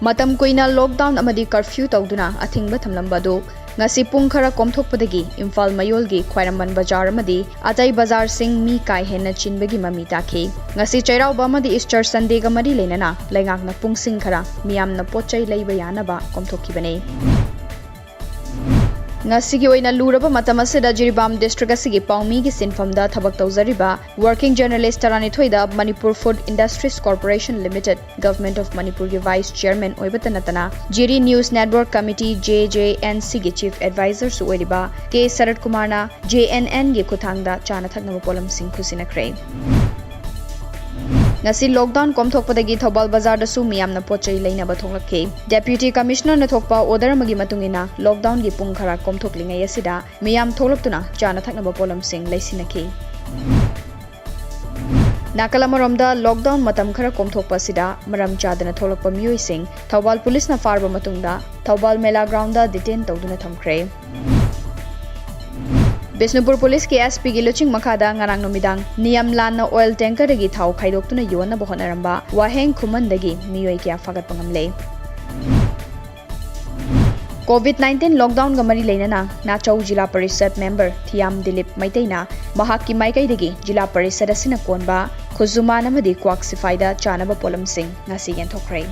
Matam kuina lockdown amadi curfew tawduna athingba thamlambadu ngasi pung khara komthokpadagi IMPHAL mayolgi khwairamban bazar amadi atai bazar sing mi kai henna chinbagi mami takhi ngasi chairauba amadi Easter Sunday ga mari lenana laingakna pung sing khara miyamna pochai leiba yanaba komthokkibane ngasi oina luraba matam asida JIRIBAM district asigi paumi gi sinfamda thabak tawjariba working journalist tarani thoida Manipur Food Industries Corporation Limited Government of Manipur gi vice chairman oibatanatana JIRI News Network Committee JJNC gi chief advisor su oiriba K Sarat Kumar na JNN gi kuthangda chana thakna polam sing khusinakre ngasi lockdown komthokpadagi THOUBAL bazar da su miyamna pochai leina ba thonglakhe deputy commissioner na thokpa order magi matungina lockdown gi pung khara komthoklingai asida miyam tholaktuna chana thakna ba polam sing leisinakhe Nakalamaromda lockdown matam khara komthokpa sida maram chadana tholakpa miyoi sing THOUBAL police na farba matungda THOUBAL mela ground da detain tawduna thamkhre Bisnupur Police ke SP gi luching makhada ngarang nomidang niyam lanna oil tanker dagi thau khaidoktuna yona bohonaramba waheng khuman dagi miyoi kya fagat pangamle COVID-19 lockdown ga mari leinana Nachau Jila Parishad member Thiam Dilip Maitaina mahakki maikai dagi Jila Parishad asina konba khuzuma namadi kwak sifaida chanaba polam sing ngasi gen thokre